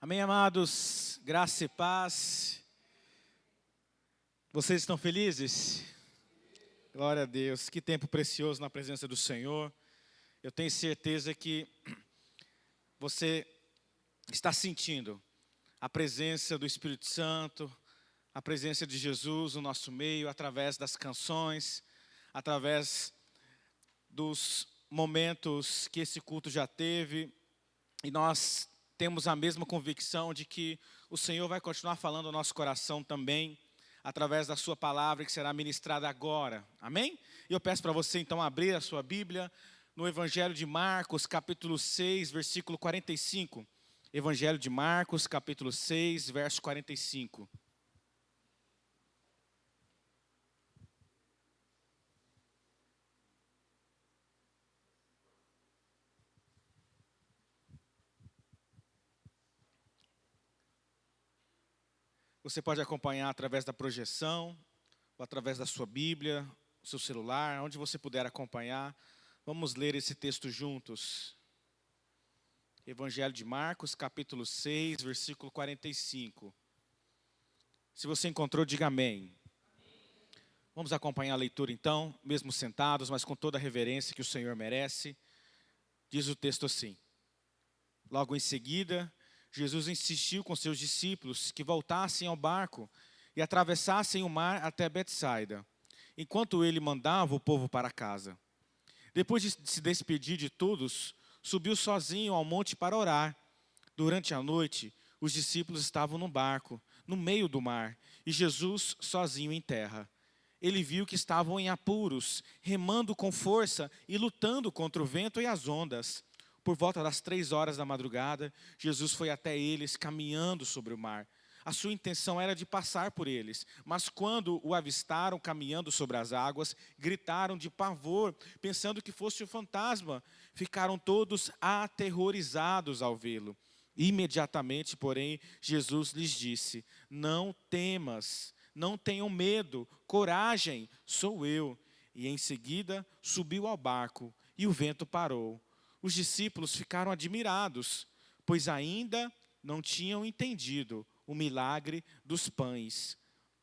Amém, amados? Graça e paz. Vocês estão felizes? Glória a Deus. Que tempo precioso na presença do Senhor. Eu tenho certeza que você está sentindo a presença do Espírito Santo, a presença de Jesus no nosso meio, através das canções, através dos momentos que esse culto já teve. E nós temos a mesma convicção de que o Senhor vai continuar falando ao nosso coração também, através da sua palavra que será ministrada agora. Amém? E eu peço para você então abrir a sua Bíblia no Evangelho de Marcos, capítulo 6, versículo 45. Evangelho de Marcos, capítulo 6, verso 45. Você pode acompanhar através da projeção, ou através da sua Bíblia, o seu celular, onde você puder acompanhar. Vamos ler esse texto juntos. Evangelho de Marcos, capítulo 6, versículo 45. Se você encontrou, diga amém. Vamos acompanhar a leitura então, mesmo sentados, mas com toda a reverência que o Senhor merece. Diz o texto assim: Logo em seguida, Jesus insistiu com seus discípulos que voltassem ao barco e atravessassem o mar até Betsaida, enquanto ele mandava o povo para casa. Depois de se despedir de todos, subiu sozinho ao monte para orar. Durante a noite, os discípulos estavam no barco, no meio do mar, e Jesus sozinho em terra. Ele viu que estavam em apuros, remando com força e lutando contra o vento e as ondas. Por volta das 3 horas da madrugada, Jesus foi até eles, caminhando sobre o mar. A sua intenção era de passar por eles, mas quando o avistaram caminhando sobre as águas, gritaram de pavor, pensando que fosse um fantasma. Ficaram todos aterrorizados ao vê-lo. Imediatamente, porém, Jesus lhes disse: Não temas, não tenham medo, coragem, sou eu. E em seguida subiu ao barco e o vento parou. Os discípulos ficaram admirados, pois ainda não tinham entendido o milagre dos pães,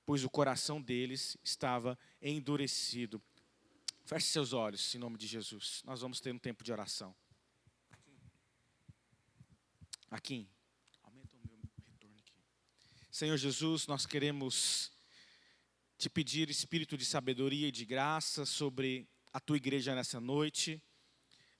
pois o coração deles estava endurecido. Feche seus olhos, em nome de Jesus. Nós vamos ter um tempo de oração. Aqui, aumenta o meu retorno aqui. Senhor Jesus, nós queremos te pedir espírito de sabedoria e de graça sobre a tua igreja nessa noite.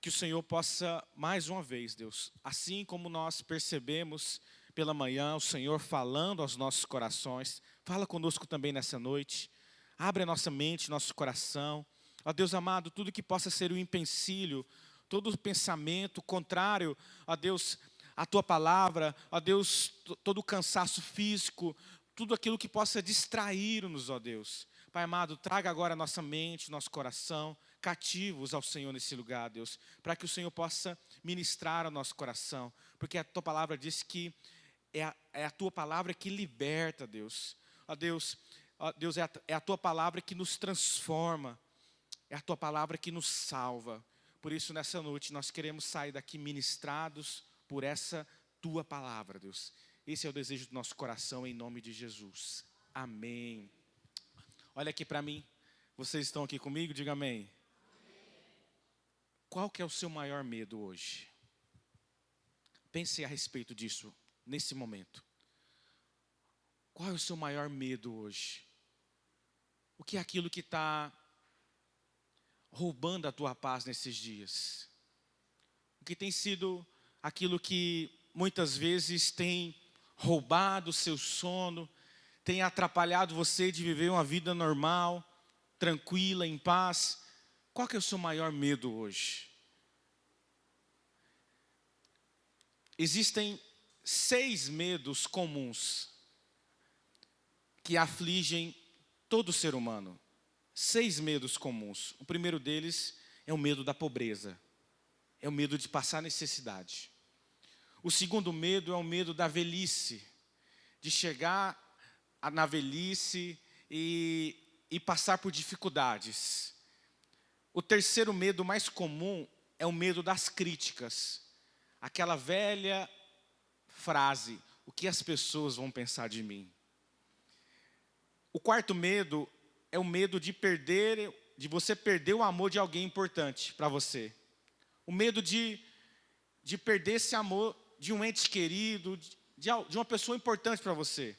Que o Senhor possa, mais uma vez, Deus, assim como nós percebemos pela manhã o Senhor falando aos nossos corações, fala conosco também nessa noite. Abre a nossa mente, nosso coração. Ó Deus amado, tudo que possa ser um empecilho, todo pensamento contrário, ó Deus, a tua palavra, ó Deus, todo o cansaço físico, tudo aquilo que possa distrair-nos, ó Deus. Pai amado, traga agora a nossa mente, nosso coração, cativos ao Senhor nesse lugar, Deus, para que o Senhor possa ministrar ao nosso coração, porque a tua palavra diz que é a tua palavra que liberta, Deus. Ó Deus, é a tua palavra que nos transforma, é a tua palavra que nos salva. Por isso, nessa noite, nós queremos sair daqui ministrados por essa tua palavra, Deus. Esse é o desejo do nosso coração, em nome de Jesus. Amém. Olha aqui para mim. Vocês estão aqui comigo? Diga amém. Qual que é o seu maior medo hoje? Pense a respeito disso, nesse momento. Qual é o seu maior medo hoje? O que é aquilo que está roubando a tua paz nesses dias? O que tem sido aquilo que muitas vezes tem roubado o seu sono, tem atrapalhado você de viver uma vida normal, tranquila, em paz? Qual que é o seu maior medo hoje? Existem 6 medos comuns que afligem todo ser humano. 6 medos comuns. O primeiro deles é o medo da pobreza. É o medo de passar necessidade. O segundo medo é o medo da velhice. De chegar na velhice e passar por dificuldades. O terceiro medo mais comum é o medo das críticas. Aquela velha frase: o que as pessoas vão pensar de mim? O quarto medo é o medo de você perder o amor de alguém importante para você. O medo de perder esse amor de um ente querido, de uma pessoa importante para você.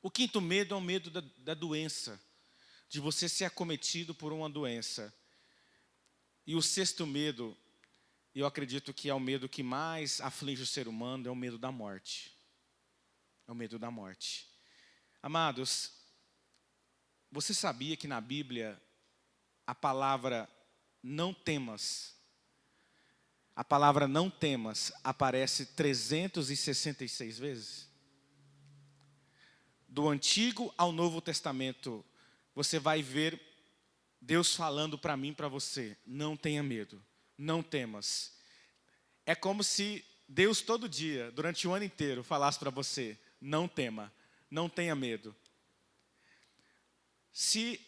O quinto medo é o medo da doença, de você ser acometido por uma doença. E o sexto medo, eu acredito que é o medo que mais aflige o ser humano, é o medo da morte. É o medo da morte. Amados, você sabia que na Bíblia a palavra não temas, aparece 366 vezes? Do Antigo ao Novo Testamento, você vai ver Deus falando para mim e para você: não tenha medo, não temas. É como se Deus todo dia, durante o ano inteiro, falasse para você: não tema, não tenha medo. Se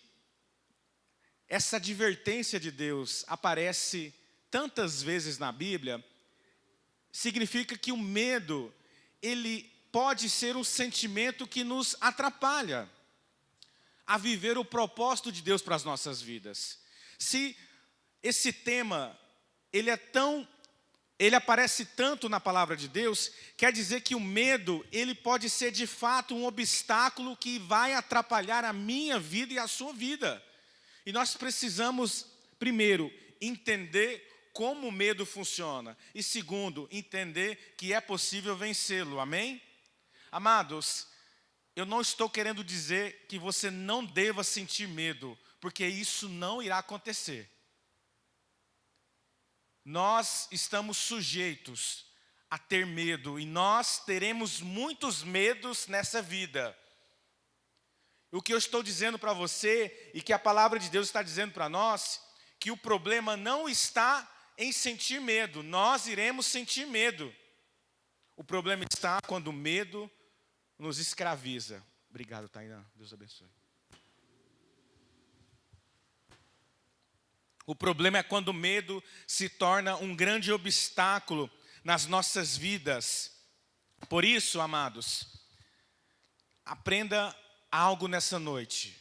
essa advertência de Deus aparece tantas vezes na Bíblia, significa que o medo, ele pode ser um sentimento que nos atrapalha a viver o propósito de Deus para as nossas vidas. Se esse tema, ele aparece tanto na palavra de Deus, quer dizer que o medo, ele pode ser de fato um obstáculo que vai atrapalhar a minha vida e a sua vida. E nós precisamos, primeiro, entender como o medo funciona. E segundo, entender que é possível vencê-lo, amém? Amados, eu não estou querendo dizer que você não deva sentir medo, porque isso não irá acontecer. Nós estamos sujeitos a ter medo e nós teremos muitos medos nessa vida. O que eu estou dizendo para você e que a palavra de Deus está dizendo para nós, que o problema não está em sentir medo, nós iremos sentir medo. O problema está quando o medo nos escraviza. Obrigado, Tainá. Deus abençoe. O problema é quando o medo se torna um grande obstáculo nas nossas vidas. Por isso, amados, aprenda algo nessa noite.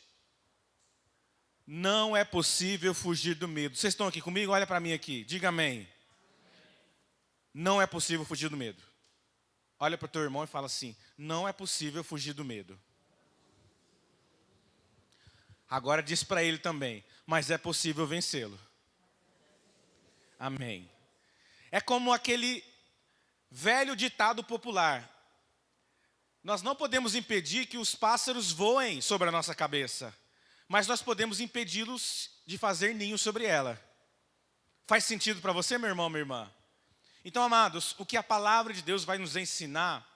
Não é possível fugir do medo. Vocês estão aqui comigo? Olha para mim aqui. Diga amém. Não é possível fugir do medo. Olha para o teu irmão e fala assim: não é possível fugir do medo. Agora diz para ele também: mas é possível vencê-lo. Amém. É como aquele velho ditado popular: nós não podemos impedir que os pássaros voem sobre a nossa cabeça, mas nós podemos impedi-los de fazer ninho sobre ela. Faz sentido para você, meu irmão, minha irmã? Então, amados, o que a palavra de Deus vai nos ensinar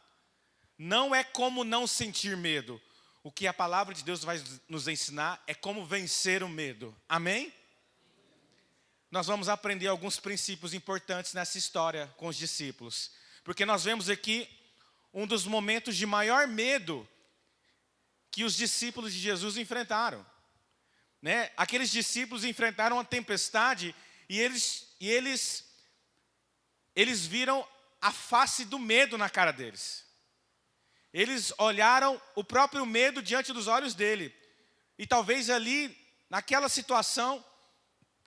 não é como não sentir medo. O que a palavra de Deus vai nos ensinar é como vencer o medo. Amém? Nós vamos aprender alguns princípios importantes nessa história com os discípulos. Porque nós vemos aqui um dos momentos de maior medo que os discípulos de Jesus enfrentaram. Né? Aqueles discípulos enfrentaram uma tempestade e eles viram a face do medo na cara deles. Eles olharam o próprio medo diante dos olhos dele. E talvez ali, naquela situação,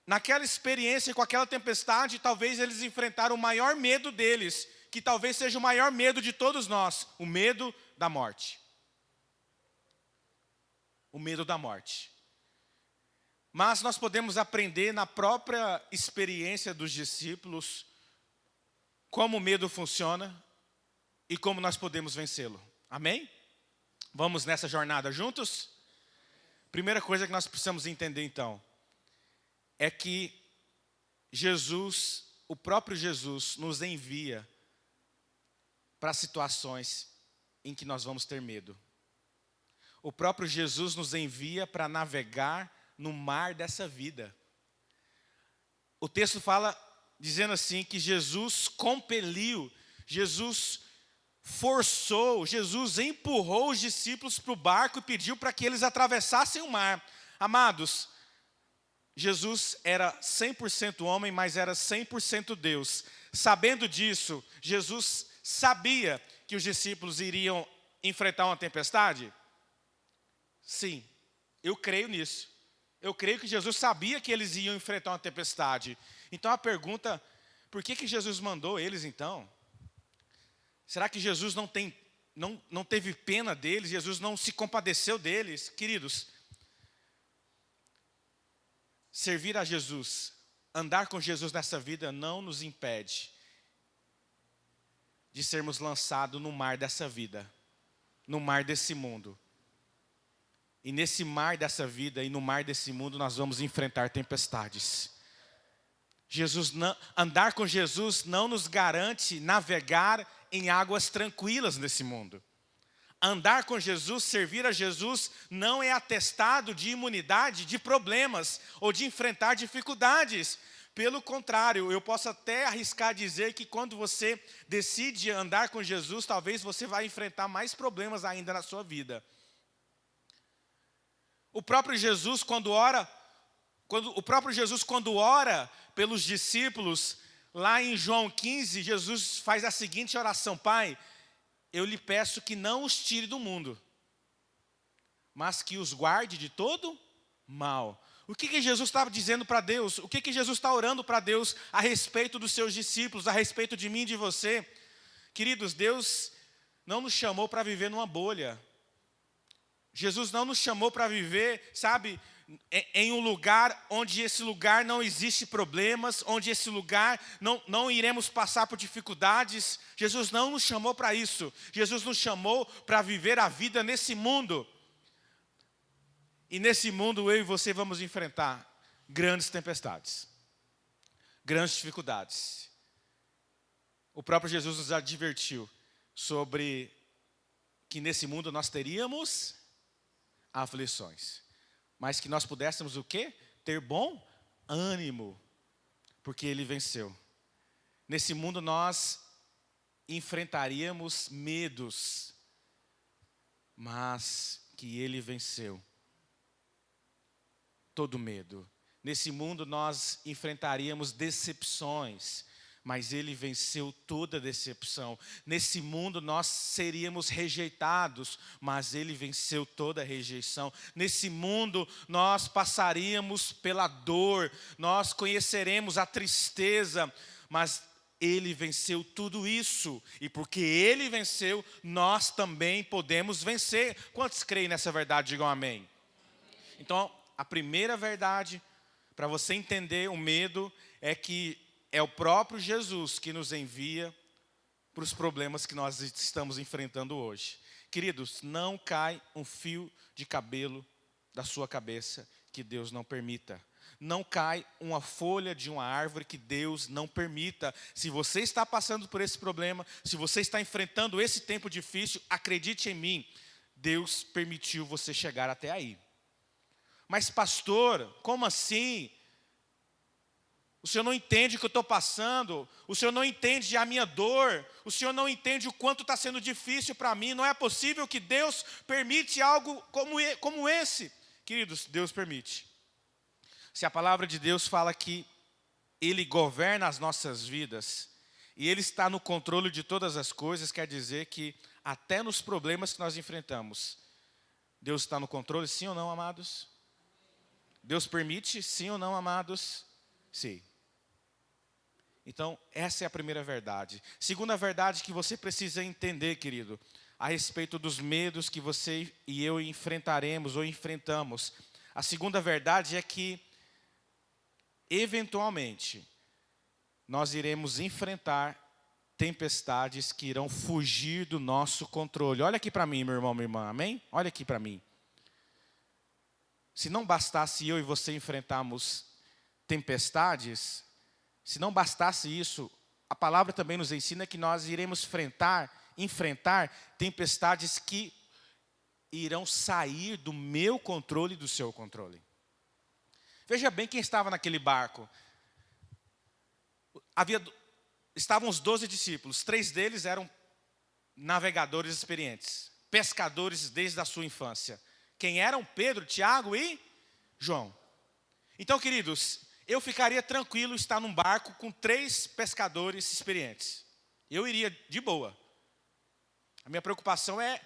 naquela experiência com aquela tempestade, talvez eles enfrentaram o maior medo deles, que talvez seja o maior medo de todos nós, o medo da morte. O medo da morte. Mas nós podemos aprender na própria experiência dos discípulos como o medo funciona e como nós podemos vencê-lo. Amém? Vamos nessa jornada juntos? Primeira coisa que nós precisamos entender então, é que Jesus, o próprio Jesus, nos envia para situações em que nós vamos ter medo. O próprio Jesus nos envia para navegar no mar dessa vida. O texto fala, dizendo assim, que Jesus compeliu, Jesus forçou, Jesus empurrou os discípulos para o barco e pediu para que eles atravessassem o mar. Amados, Jesus era 100% homem, mas era 100% Deus. Sabendo disso, Jesus sabia que os discípulos iriam enfrentar uma tempestade? Sim, eu creio nisso. Eu creio que Jesus sabia que eles iam enfrentar uma tempestade. Então a pergunta, por que Jesus mandou eles então? Será que Jesus não teve pena deles? Jesus não se compadeceu deles? Queridos, servir a Jesus, andar com Jesus nessa vida não nos impede de sermos lançados no mar dessa vida, no mar desse mundo. E nesse mar dessa vida e no mar desse mundo nós vamos enfrentar tempestades. Andar com Jesus não nos garante navegar em águas tranquilas nesse mundo. Andar com Jesus, servir a Jesus, não é atestado de imunidade de problemas ou de enfrentar dificuldades. Pelo contrário, eu posso até arriscar dizer que quando você decide andar com Jesus, talvez você vai enfrentar mais problemas ainda na sua vida. O próprio Jesus, quando ora pelos discípulos, lá em João 15, Jesus faz a seguinte oração: Pai, eu lhe peço que não os tire do mundo, mas que os guarde de todo mal. O que Jesus estava dizendo para Deus? O que Jesus está orando para Deus a respeito dos seus discípulos, a respeito de mim e de você? Queridos, Deus não nos chamou para viver numa bolha. Jesus não nos chamou para viver, sabe, em um lugar onde esse lugar não existe problemas, onde esse lugar não iremos passar por dificuldades. Jesus não nos chamou para isso. Jesus nos chamou para viver a vida nesse mundo. E nesse mundo eu e você vamos enfrentar grandes tempestades, grandes dificuldades. O próprio Jesus nos advertiu sobre que nesse mundo nós teríamos aflições, mas que nós pudéssemos o quê? Ter bom ânimo, porque Ele venceu. Nesse mundo nós enfrentaríamos medos, mas que Ele venceu todo medo. Nesse mundo nós enfrentaríamos decepções, mas Ele venceu toda decepção. Nesse mundo nós seríamos rejeitados, mas Ele venceu toda rejeição. Nesse mundo nós passaríamos pela dor, nós conheceremos a tristeza, mas Ele venceu tudo isso. E porque Ele venceu, nós também podemos vencer. Quantos creem nessa verdade? Digam amém. Então, a primeira verdade para você entender o medo é que é o próprio Jesus que nos envia para os problemas que nós estamos enfrentando hoje. Queridos, não cai um fio de cabelo da sua cabeça que Deus não permita. Não cai uma folha de uma árvore que Deus não permita. Se você está passando por esse problema, se você está enfrentando esse tempo difícil, acredite em mim, Deus permitiu você chegar até aí. Mas pastor, como assim? O senhor não entende o que eu estou passando, o senhor não entende a minha dor, o senhor não entende o quanto está sendo difícil para mim. Não é possível que Deus permite algo como esse. Queridos, Deus permite. Se a palavra de Deus fala que Ele governa as nossas vidas, e Ele está no controle de todas as coisas, quer dizer que até nos problemas que nós enfrentamos, Deus está no controle, sim ou não, amados? Deus permite, sim ou não, amados? Sim. Então, essa é a primeira verdade. Segunda verdade que você precisa entender, querido, a respeito dos medos que você e eu enfrentaremos ou enfrentamos. A segunda verdade é que, eventualmente, nós iremos enfrentar tempestades que irão fugir do nosso controle. Olha aqui para mim, meu irmão, minha irmã, amém? Olha aqui para mim. Se não bastasse eu e você enfrentarmos tempestades, se não bastasse isso, a palavra também nos ensina que nós iremos enfrentar tempestades que irão sair do meu controle e do seu controle. Veja bem quem estava naquele barco. Estavam os 12 discípulos, 3 deles eram navegadores experientes, pescadores desde a sua infância. Quem eram? Pedro, Tiago e João. Então, queridos, eu ficaria tranquilo estar num barco com 3 pescadores experientes. eu iria de boa. A minha preocupação é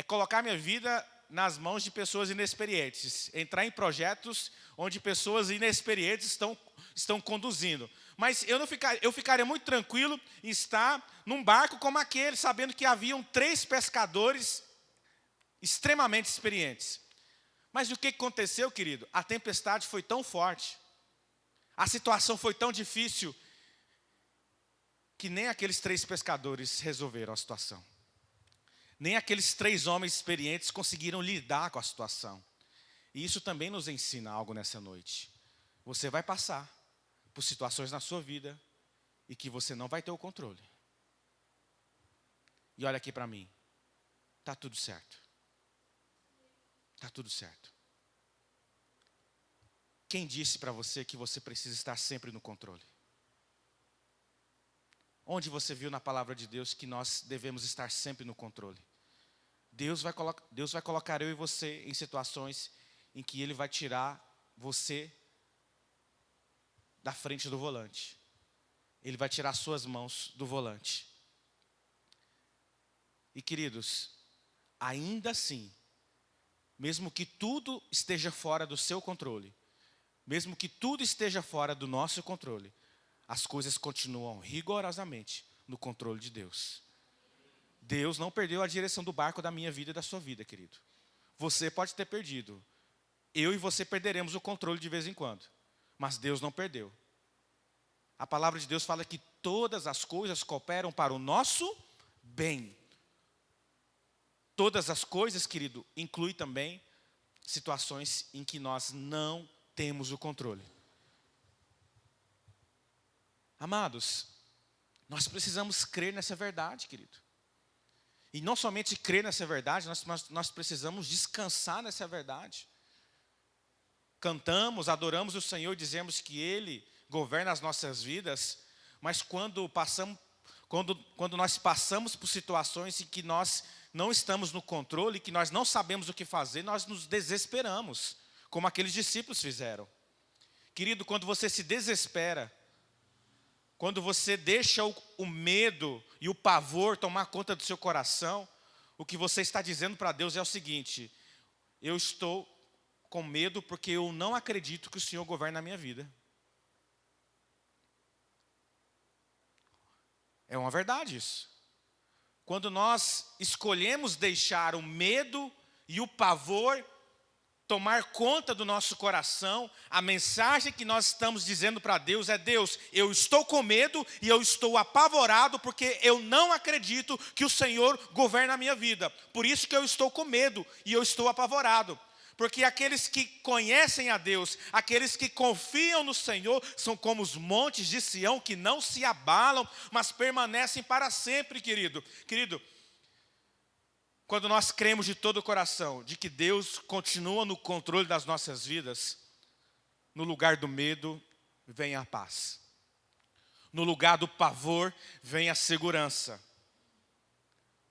colocar minha vida nas mãos de pessoas inexperientes, entrar em projetos onde pessoas inexperientes estão conduzindo. Mas eu ficaria muito tranquilo em estar num barco como aquele, sabendo que haviam 3 pescadores extremamente experientes. Mas o que aconteceu, querido? A tempestade foi tão forte, a situação foi tão difícil, que nem aqueles 3 pescadores resolveram a situação. Nem aqueles 3 homens experientes conseguiram lidar com a situação. E isso também nos ensina algo nessa noite. Você vai passar por situações na sua vida e que você não vai ter o controle. E olha aqui para mim. Está tudo certo. Está tudo certo. Quem disse para você que você precisa estar sempre no controle? Onde você viu na palavra de Deus que nós devemos estar sempre no controle? Deus vai colocar eu e você em situações em que Ele vai tirar você da frente do volante. Ele vai tirar suas mãos do volante. E queridos, ainda assim, mesmo que tudo esteja fora do seu controle, mesmo que tudo esteja fora do nosso controle, as coisas continuam rigorosamente no controle de Deus. Deus não perdeu a direção do barco da minha vida e da sua vida, querido. Você pode ter perdido. Eu e você perderemos o controle de vez em quando. Mas Deus não perdeu. A palavra de Deus fala que todas as coisas cooperam para o nosso bem. Todas as coisas, querido, inclui também situações em que nós não temos o controle. Amados, nós precisamos crer nessa verdade, querido. E não somente crer nessa verdade, nós precisamos descansar nessa verdade. Cantamos, adoramos o Senhor, dizemos que Ele governa as nossas vidas, mas quando nós passamos por situações em que nós não estamos no controle, que nós não sabemos o que fazer, nós nos desesperamos, como aqueles discípulos fizeram. Querido, quando você se desespera, quando você deixa o medo e o pavor tomar conta do seu coração, o que você está dizendo para Deus é o seguinte: eu estou com medo porque eu não acredito que o Senhor governe a minha vida. É uma verdade isso. Quando nós escolhemos deixar o medo e o pavor tomar conta do nosso coração, a mensagem que nós estamos dizendo para Deus é: Deus, eu estou com medo e eu estou apavorado porque eu não acredito que o Senhor governa a minha vida. Por isso que eu estou com medo e eu estou apavorado. Porque aqueles que conhecem a Deus, aqueles que confiam no Senhor, são como os montes de Sião que não se abalam, mas permanecem para sempre, querido. Querido, quando nós cremos de todo o coração de que Deus continua no controle das nossas vidas, no lugar do medo vem a paz. No lugar do pavor vem a segurança.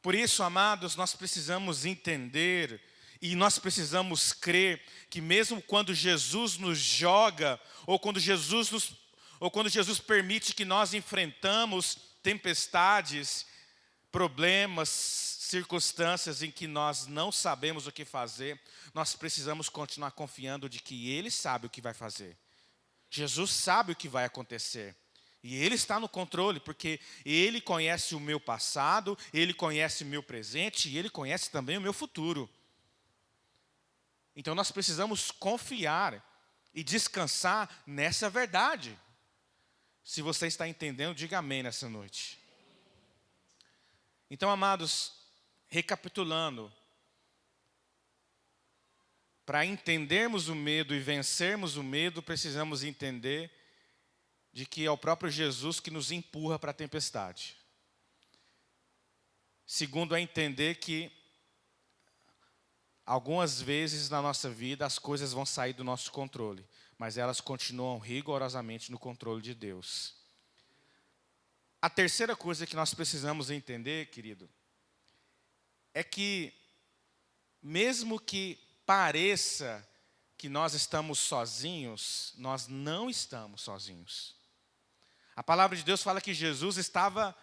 Por isso, amados, nós precisamos entender e nós precisamos crer que mesmo quando Jesus nos joga, ou quando Jesus permite que nós enfrentamos tempestades, problemas, circunstâncias em que nós não sabemos o que fazer, nós precisamos continuar confiando de que Ele sabe o que vai fazer. Jesus sabe o que vai acontecer. E Ele está no controle, porque Ele conhece o meu passado, Ele conhece o meu presente e Ele conhece também o meu futuro. Então nós precisamos confiar e descansar nessa verdade. Se você está entendendo, diga amém nessa noite. Então, amados, recapitulando, para entendermos o medo e vencermos o medo, precisamos entender de que é o próprio Jesus que nos empurra para a tempestade. Segundo, é entender que algumas vezes na nossa vida as coisas vão sair do nosso controle, mas elas continuam rigorosamente no controle de Deus. A terceira coisa que nós precisamos entender, querido, é que mesmo que pareça que nós estamos sozinhos, nós não estamos sozinhos. A palavra de Deus fala que Jesus estava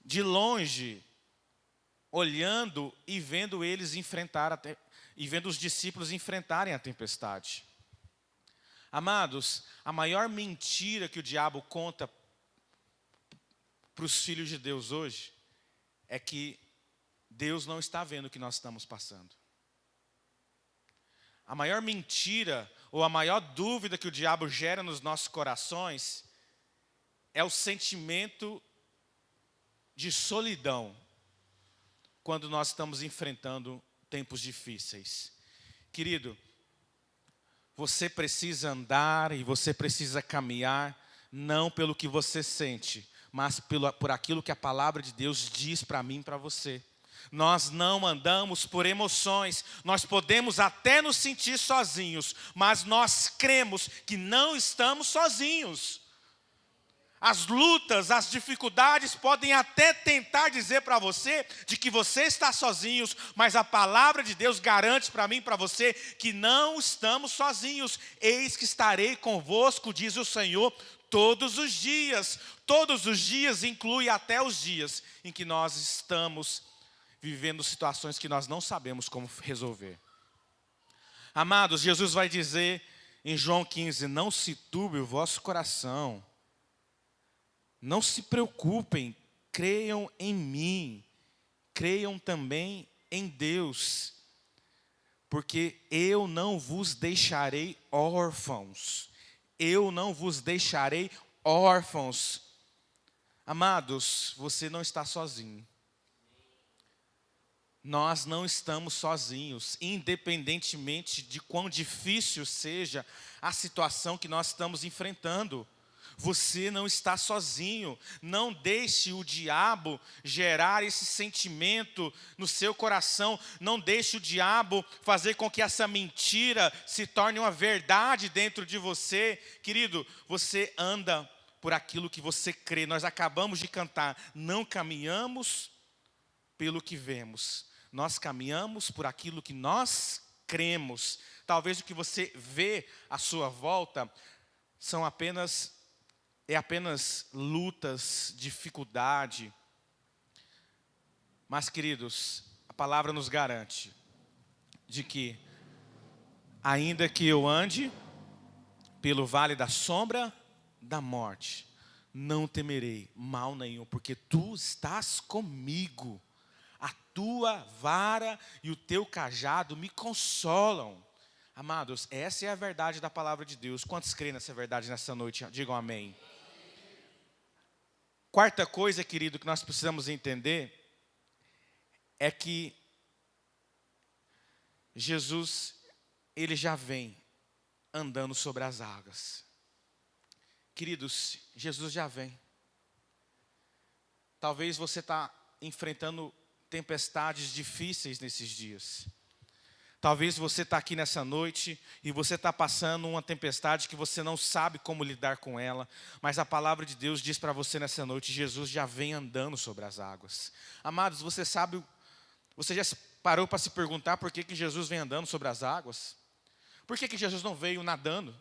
de longe, olhando e vendo eles e vendo os discípulos enfrentarem a tempestade. Amados, a maior mentira que o diabo conta para os filhos de Deus hoje é que Deus não está vendo o que nós estamos passando. A maior mentira ou a maior dúvida que o diabo gera nos nossos corações é o sentimento de solidão quando nós estamos enfrentando tempos difíceis. Querido, você precisa andar e você precisa caminhar não pelo que você sente, mas por aquilo que a palavra de Deus diz para mim e para você. Nós não andamos por emoções, nós podemos até nos sentir sozinhos, mas nós cremos que não estamos sozinhos. As lutas, as dificuldades podem até tentar dizer para você de que você está sozinho, mas a palavra de Deus garante para mim e para você que não estamos sozinhos. Eis que estarei convosco, diz o Senhor, todos os dias. Todos os dias inclui até os dias em que nós estamos vivendo situações que nós não sabemos como resolver. Amados, Jesus vai dizer em João 15, não se turbe o vosso coração. Não se preocupem, creiam em mim, creiam também em Deus, porque eu não vos deixarei órfãos, eu não vos deixarei órfãos. Amados, você não está sozinho. Nós não estamos sozinhos, independentemente de quão difícil seja a situação que nós estamos enfrentando. Você não está sozinho. Não deixe o diabo gerar esse sentimento no seu coração. Não deixe o diabo fazer com que essa mentira se torne uma verdade dentro de você. Querido, você anda por aquilo que você crê. Nós acabamos de cantar. Não caminhamos pelo que vemos. Nós caminhamos por aquilo que nós cremos. Talvez o que você vê à sua volta é apenas lutas, dificuldade. Mas, queridos, a palavra nos garante de que, ainda que eu ande pelo vale da sombra da morte, não temerei mal nenhum, porque tu estás comigo. A tua vara e o teu cajado me consolam. Amados, essa é a verdade da palavra de Deus. Quantos creem nessa verdade nessa noite? Digam amém. Quarta coisa, querido, que nós precisamos entender é que Jesus, ele já vem andando sobre as águas. Queridos, Jesus já vem. Talvez você está enfrentando tempestades difíceis nesses dias. Talvez você está aqui nessa noite e você está passando uma tempestade que você não sabe como lidar com ela. Mas a palavra de Deus diz para você nessa noite, Jesus já vem andando sobre as águas. Amados, você já parou para se perguntar por que Jesus vem andando sobre as águas? Por que Jesus não veio nadando?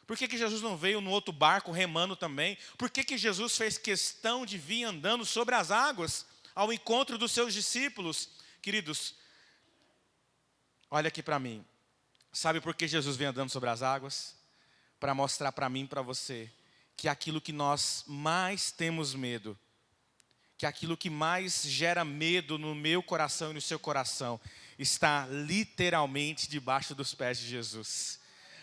Por que Jesus não veio no outro barco remando também? Por que Jesus fez questão de vir andando sobre as águas ao encontro dos seus discípulos? Queridos, olha aqui para mim. Sabe por que Jesus vem andando sobre as águas? Para mostrar para mim e para você que aquilo que nós mais temos medo, que aquilo que mais gera medo no meu coração e no seu coração, está literalmente debaixo dos pés de Jesus.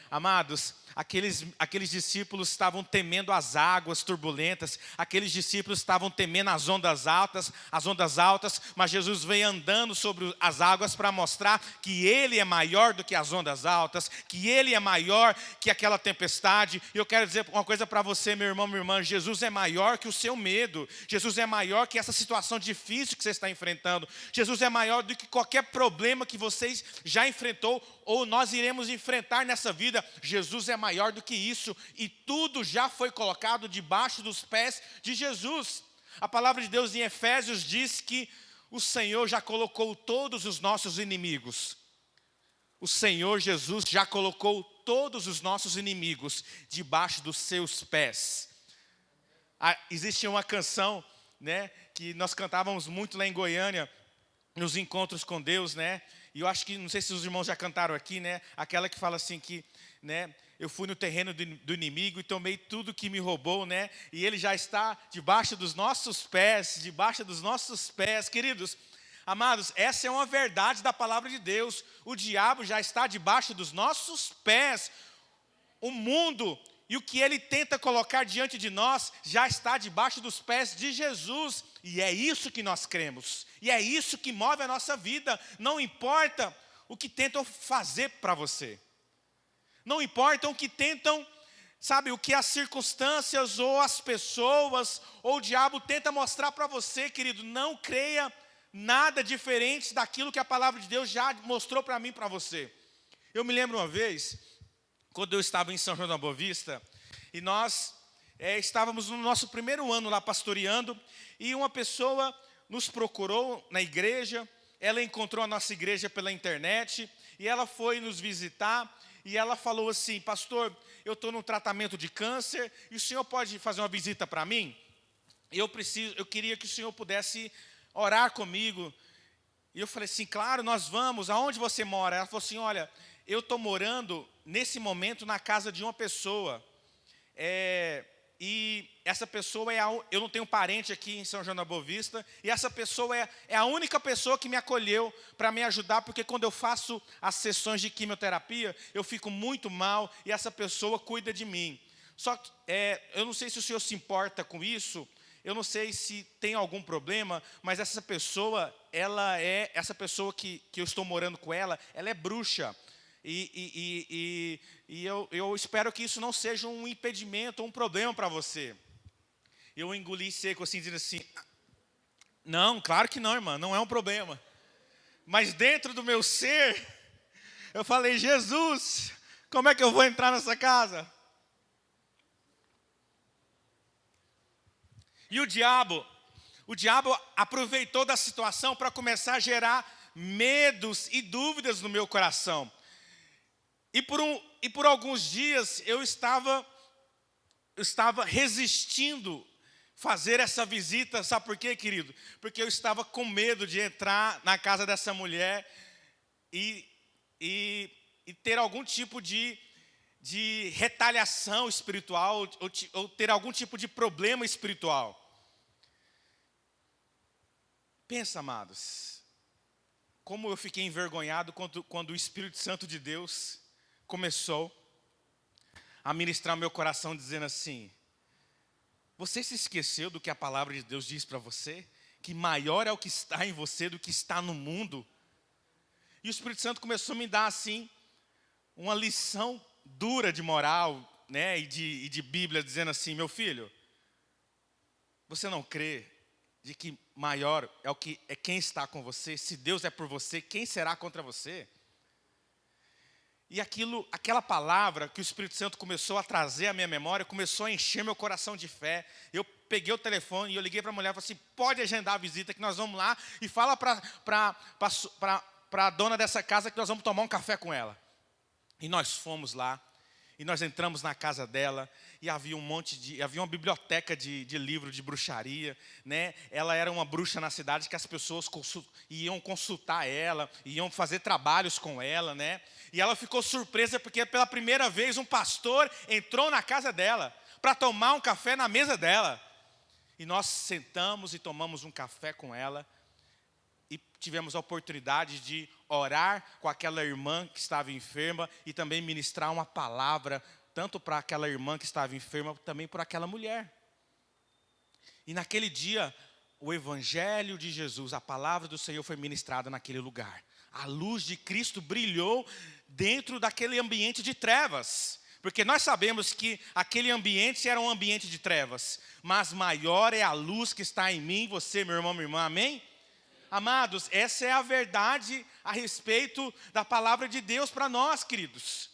Amados, aqueles discípulos estavam temendo as águas turbulentas, aqueles discípulos estavam temendo as ondas altas, mas Jesus veio andando sobre as águas para mostrar que Ele é maior do que as ondas altas, que Ele é maior que aquela tempestade. E eu quero dizer uma coisa para você, meu irmão, minha irmã, Jesus é maior que o seu medo, Jesus é maior que essa situação difícil que você está enfrentando, Jesus é maior do que qualquer problema que vocês já enfrentou ou nós iremos enfrentar nessa vida. Jesus é maior do que isso e tudo já foi colocado debaixo dos pés de Jesus. A palavra de Deus em Efésios diz que o Senhor já colocou todos os nossos inimigos. O Senhor Jesus já colocou todos os nossos inimigos debaixo dos seus pés. Existe uma canção né, que nós cantávamos muito lá em Goiânia, nos encontros com Deus, né? E eu acho que, não sei se os irmãos já cantaram aqui, né? Aquela que fala assim que, né? Eu fui no terreno do inimigo e tomei tudo que me roubou, né? E ele já está debaixo dos nossos pés, queridos. Amados, essa é uma verdade da palavra de Deus. O diabo já está debaixo dos nossos pés. O mundo e o que ele tenta colocar diante de nós já está debaixo dos pés de Jesus. E é isso que nós cremos. E é isso que move a nossa vida. Não importa o que tentam fazer para você. Não importa o que tentam, sabe, o que as circunstâncias ou as pessoas ou o diabo tenta mostrar para você, querido. Não creia nada diferente daquilo que a palavra de Deus já mostrou para mim e para você. Eu me lembro uma vez, quando eu estava em São João da Boa Vista, e nós estávamos no nosso primeiro ano lá pastoreando, e uma pessoa nos procurou na igreja, ela encontrou a nossa igreja pela internet, e ela foi nos visitar, e ela falou assim: pastor, eu estou num tratamento de câncer, e o senhor pode fazer uma visita para mim? Eu queria que o senhor pudesse orar comigo. E eu falei assim: claro, nós vamos. Aonde você mora? Ela falou assim: olha, eu estou morando nesse momento na casa de uma pessoa, e essa pessoa eu não tenho parente aqui em São João da Boa Vista, e essa pessoa é a única pessoa que me acolheu para me ajudar, porque quando eu faço as sessões de quimioterapia, eu fico muito mal, e essa pessoa cuida de mim. Só que eu não sei se o senhor se importa com isso, eu não sei se tem algum problema, mas essa pessoa que eu estou morando com ela é bruxa. E eu espero que isso não seja um impedimento, um problema para você. Eu engoli seco assim, dizendo assim: não, claro que não, irmã, não é um problema. Mas dentro do meu ser, eu falei: Jesus, como é que eu vou entrar nessa casa? E o diabo aproveitou da situação para começar a gerar medos e dúvidas no meu coração. E por alguns dias eu estava resistindo fazer essa visita. Sabe por quê, querido? Porque eu estava com medo de entrar na casa dessa mulher e ter algum tipo de retaliação espiritual, ou ter algum tipo de problema espiritual. Pensa, amados, como eu fiquei envergonhado quando o Espírito Santo de Deus começou a ministrar meu coração, dizendo assim: você se esqueceu do que a palavra de Deus diz para você? Que maior é o que está em você do que está no mundo? E o Espírito Santo começou a me dar assim uma lição dura de moral, né, e de Bíblia, dizendo assim: meu filho, você não crê de que maior é quem está com você? Se Deus é por você, quem será contra você? E aquela palavra que o Espírito Santo começou a trazer à minha memória, começou a encher meu coração de fé. Eu peguei o telefone e eu liguei para a mulher e falei assim: pode agendar a visita que nós vamos lá, e fala para a dona dessa casa que nós vamos tomar um café com ela. E nós fomos lá, e nós entramos na casa dela, e havia uma biblioteca de livro de bruxaria, né? Ela era uma bruxa na cidade que as pessoas iam consultar ela, iam fazer trabalhos com ela, né? E ela ficou surpresa porque pela primeira vez um pastor entrou na casa dela para tomar um café na mesa dela. E nós sentamos e tomamos um café com ela, e tivemos a oportunidade de orar com aquela irmã que estava enferma e também ministrar uma palavra, tanto para aquela irmã que estava enferma, também para aquela mulher. E naquele dia, o Evangelho de Jesus, a palavra do Senhor foi ministrada naquele lugar. A luz de Cristo brilhou dentro daquele ambiente de trevas. Porque nós sabemos que aquele ambiente era um ambiente de trevas, mas maior é a luz que está em mim, você, meu irmão, minha irmã, amém? Amados, essa é a verdade a respeito da palavra de Deus para nós, queridos.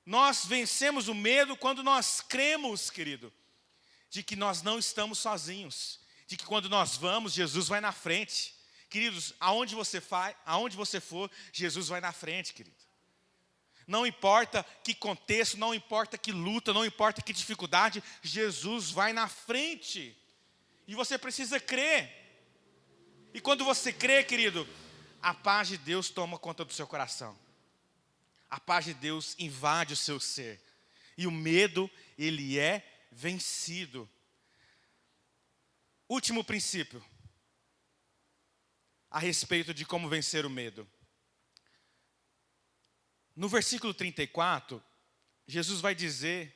Nós vencemos o medo quando nós cremos, querido, de que nós não estamos sozinhos, de que quando nós vamos, Jesus vai na frente. Queridos, aonde você for, Jesus vai na frente, querido. Não importa que contexto, não importa que luta, não importa que dificuldade, Jesus vai na frente. E você precisa crer. E quando você crê, querido, a paz de Deus toma conta do seu coração. A paz de Deus invade o seu ser. E o medo, ele é vencido. Último princípio. A respeito de como vencer o medo. No versículo 34, Jesus vai dizer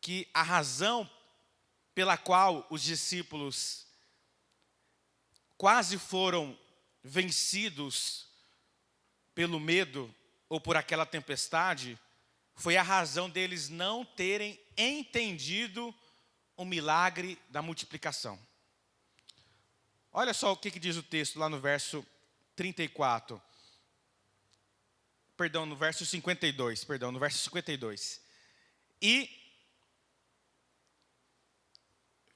que a razão pela qual os discípulos quase foram vencidos pelo medo ou por aquela tempestade, foi a razão deles não terem entendido o milagre da multiplicação. Olha só o que diz o texto lá no verso 34. No verso 52. E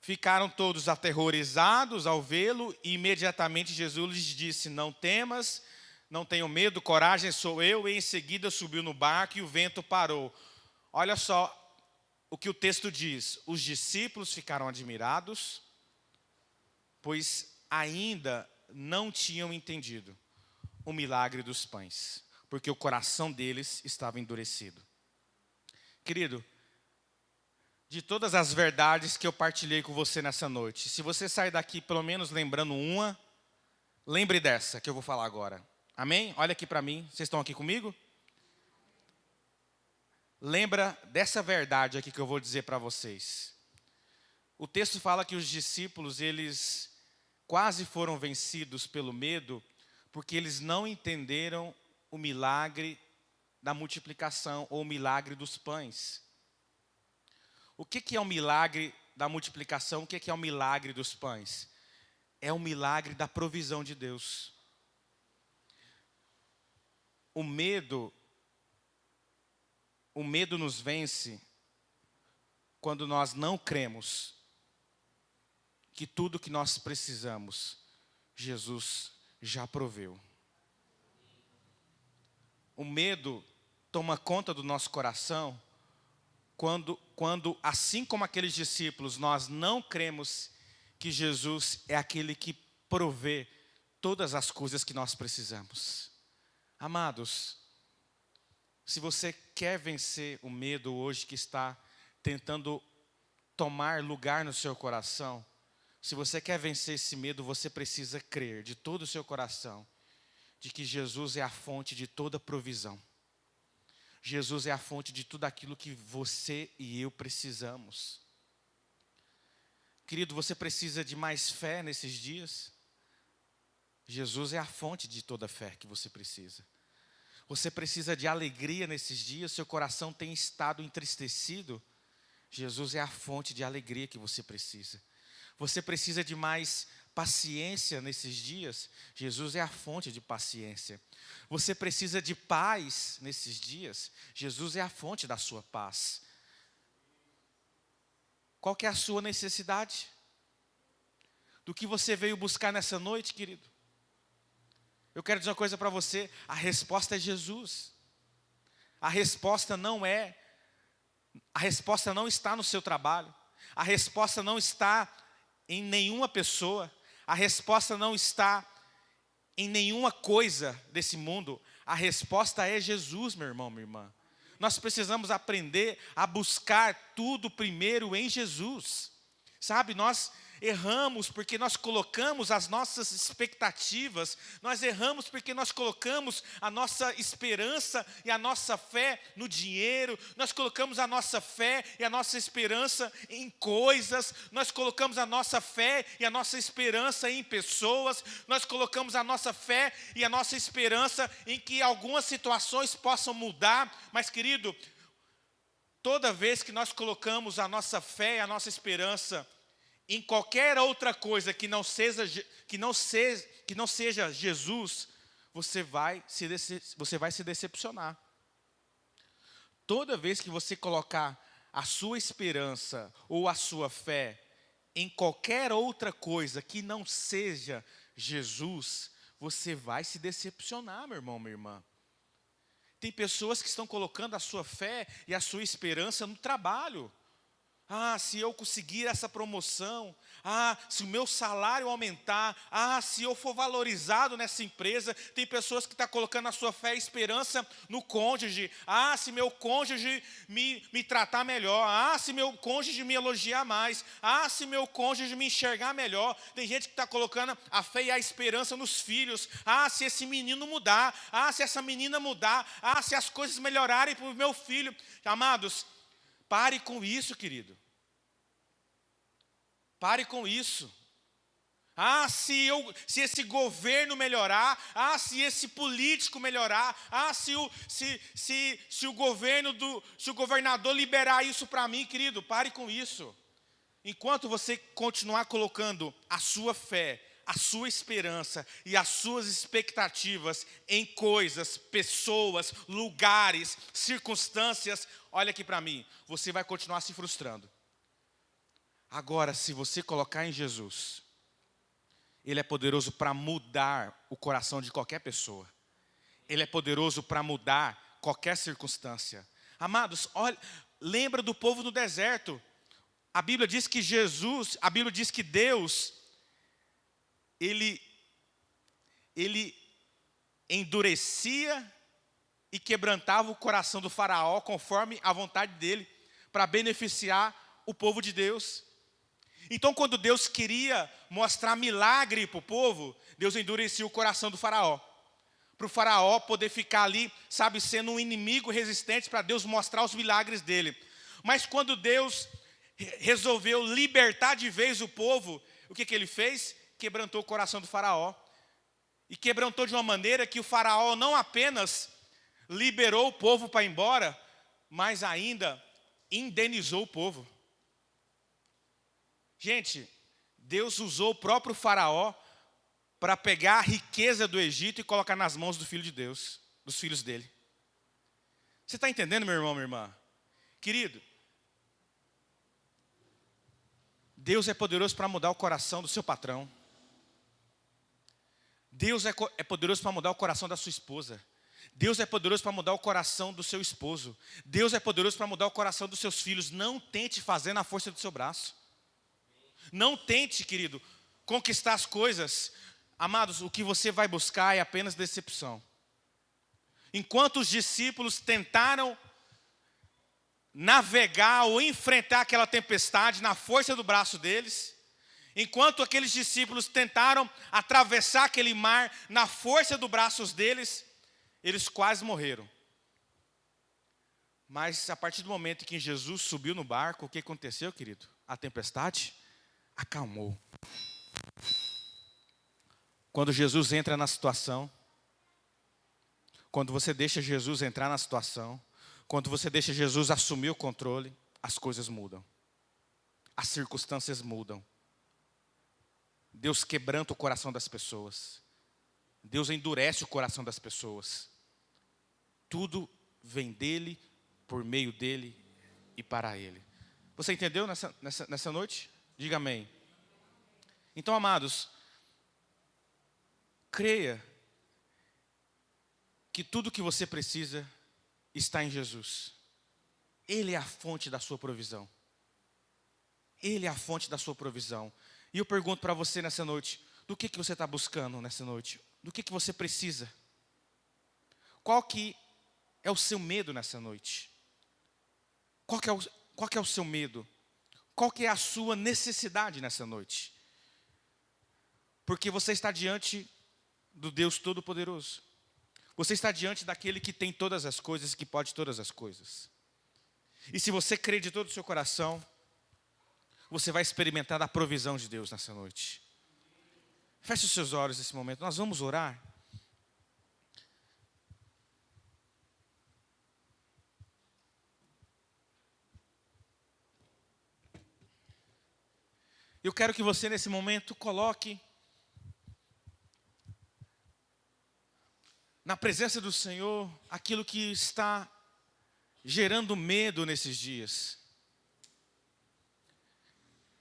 ficaram todos aterrorizados ao vê-lo, e imediatamente Jesus lhes disse: não temas, não tenham medo, coragem, sou eu. E em seguida subiu no barco e o vento parou. Olha só o que o texto diz. Os discípulos ficaram admirados, pois ainda não tinham entendido o milagre dos pães, porque o coração deles estava endurecido. Querido, de todas as verdades que eu partilhei com você nessa noite, se você sair daqui pelo menos lembrando uma, lembre dessa que eu vou falar agora. Amém? Olha aqui para mim, vocês estão aqui comigo? Lembra dessa verdade aqui que eu vou dizer para vocês. O texto fala que os discípulos, eles quase foram vencidos pelo medo, porque eles não entenderam o milagre da multiplicação, ou o milagre dos pães. O que é o milagre da multiplicação? O que é o milagre dos pães? É o milagre da provisão de Deus. O medo nos vence quando nós não cremos que tudo que nós precisamos, Jesus já proveu. O medo toma conta do nosso coração quando, assim como aqueles discípulos, nós não cremos que Jesus é aquele que provê todas as coisas que nós precisamos. Amados, se você quer vencer o medo hoje que está tentando tomar lugar no seu coração, se você quer vencer esse medo, você precisa crer de todo o seu coração de que Jesus é a fonte de toda provisão. Jesus é a fonte de tudo aquilo que você e eu precisamos. Querido, você precisa de mais fé nesses dias? Jesus é a fonte de toda fé que você precisa. Você precisa de alegria nesses dias? Seu coração tem estado entristecido? Jesus é a fonte de alegria que você precisa. Você precisa de mais paciência nesses dias? Jesus é a fonte de paciência. Você precisa de paz nesses dias? Jesus é a fonte da sua paz. Qual que é a sua necessidade? Do que você veio buscar nessa noite, querido? Eu quero dizer uma coisa para você, a resposta é Jesus. A resposta não está no seu trabalho. A resposta não está em nenhuma pessoa. A resposta não está em nenhuma coisa desse mundo. A resposta é Jesus, meu irmão, minha irmã. Nós precisamos aprender a buscar tudo primeiro em Jesus. Sabe, nós erramos porque nós colocamos as nossas expectativas, nós erramos porque nós colocamos a nossa esperança e a nossa fé no dinheiro, nós colocamos a nossa fé e a nossa esperança em coisas, nós colocamos a nossa fé e a nossa esperança em pessoas, nós colocamos a nossa fé e a nossa esperança em que algumas situações possam mudar, mas querido, toda vez que nós colocamos a nossa fé e a nossa esperança em qualquer outra coisa que não seja Jesus, você vai se decepcionar. Toda vez que você colocar a sua esperança ou a sua fé em qualquer outra coisa que não seja Jesus, você vai se decepcionar, meu irmão, minha irmã. Tem pessoas que estão colocando a sua fé e a sua esperança no trabalho. se eu conseguir essa promoção, se o meu salário aumentar, se eu for valorizado nessa empresa. Tem pessoas que estão colocando a sua fé e esperança no cônjuge. Se meu cônjuge me tratar melhor, se meu cônjuge me elogiar mais, se meu cônjuge me enxergar melhor. Tem gente que está colocando a fé e a esperança nos filhos. Se esse menino mudar, se essa menina mudar, se as coisas melhorarem para o meu filho. Amados, pare com isso, querido. Pare com isso. Se esse governo melhorar, se esse político melhorar, se o governador liberar isso para mim, querido, pare com isso. Enquanto você continuar colocando a sua fé, a sua esperança e as suas expectativas em coisas, pessoas, lugares, circunstâncias, olha aqui para mim, você vai continuar se frustrando. Agora, se você colocar em Jesus, Ele é poderoso para mudar o coração de qualquer pessoa. Ele é poderoso para mudar qualquer circunstância. Amados, olha, lembra do povo no deserto. A Bíblia diz que Deus, Ele endurecia e quebrantava o coração do faraó conforme a vontade dele, para beneficiar o povo de Deus. Então, quando Deus queria mostrar milagre para o povo, Deus endurecia o coração do faraó, para o faraó poder ficar ali, sendo um inimigo resistente para Deus mostrar os milagres dele. Mas quando Deus resolveu libertar de vez o povo, o que ele fez? Quebrantou o coração do faraó. E quebrantou de uma maneira que o faraó não apenas liberou o povo para ir embora, mas ainda indenizou o povo. Gente, Deus usou o próprio faraó para pegar a riqueza do Egito e colocar nas mãos do Filho de Deus, dos filhos dele. Você está entendendo, meu irmão, minha irmã? Querido, Deus é poderoso para mudar o coração do seu patrão. Deus é poderoso para mudar o coração da sua esposa. Deus é poderoso para mudar o coração do seu esposo. Deus é poderoso para mudar o coração dos seus filhos. Não tente fazer na força do seu braço. Não tente, querido, conquistar as coisas. Amados, o que você vai buscar é apenas decepção. Enquanto os discípulos tentaram navegar ou enfrentar aquela tempestade na força do braço deles, enquanto aqueles discípulos tentaram atravessar aquele mar na força dos braços deles, eles quase morreram. Mas a partir do momento em que Jesus subiu no barco, o que aconteceu, querido? A tempestade acalmou. Quando Jesus entra na situação, quando você deixa Jesus entrar na situação, quando você deixa Jesus assumir o controle, as coisas mudam. As circunstâncias mudam. Deus quebranta o coração das pessoas. Deus endurece o coração das pessoas. Tudo vem dele, por meio dele e para ele. Você entendeu nessa noite? Diga amém. Então, amados, creia que tudo que você precisa está em Jesus. Ele é a fonte da sua provisão. Ele é a fonte da sua provisão. E eu pergunto para você nessa noite, do que você está buscando nessa noite? Do que você precisa? Qual que é o seu medo nessa noite? Qual que é o seu medo? Qual que é a sua necessidade nessa noite? Porque você está diante do Deus Todo-Poderoso. Você está diante daquele que tem todas as coisas, que pode todas as coisas. E se você crê de todo o seu coração, você vai experimentar a provisão de Deus nessa noite. Feche os seus olhos nesse momento. Nós vamos orar. Eu quero que você nesse momento coloque na presença do Senhor aquilo que está gerando medo nesses dias.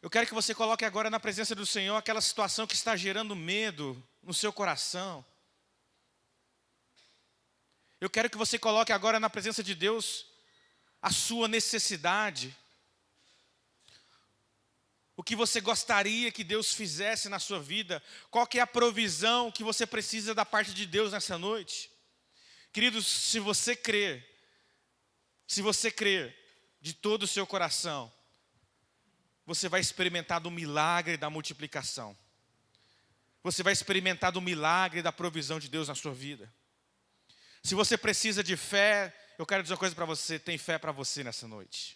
Eu quero que você coloque agora na presença do Senhor aquela situação que está gerando medo no seu coração. Eu quero que você coloque agora na presença de Deus a sua necessidade. o que você gostaria que Deus fizesse na sua vida, qual que é a provisão que você precisa da parte de Deus nessa noite. Queridos, se você crer de todo o seu coração, você vai experimentar do milagre da multiplicação. Você vai experimentar do milagre da provisão de Deus na sua vida. Se você precisa de fé, eu quero dizer uma coisa para você, tem fé para você nessa noite.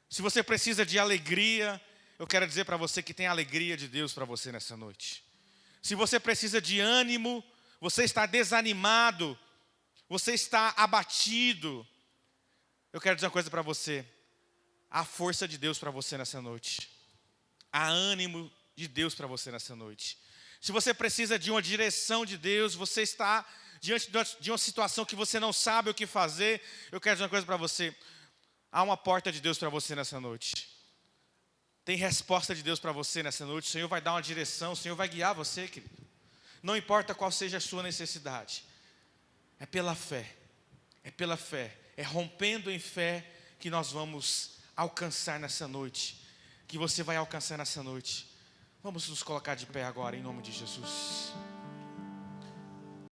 Se você precisa de alegria, eu quero dizer para você que tem alegria de Deus para você nessa noite. Se você precisa de ânimo, você está desanimado, você está abatido, eu quero dizer uma coisa para você, há força de Deus para você nessa noite. Há ânimo de Deus para você nessa noite. Se você precisa de uma direção de Deus, você está diante de uma situação que você não sabe o que fazer, eu quero dizer uma coisa para você, há uma porta de Deus para você nessa noite. Tem resposta de Deus para você nessa noite. O Senhor vai dar uma direção, o Senhor vai guiar você, querido. Não importa qual seja a sua necessidade. É pela fé. É pela fé. É rompendo em fé que nós vamos alcançar nessa noite. Que você vai alcançar nessa noite. Vamos nos colocar de pé agora, em nome de Jesus.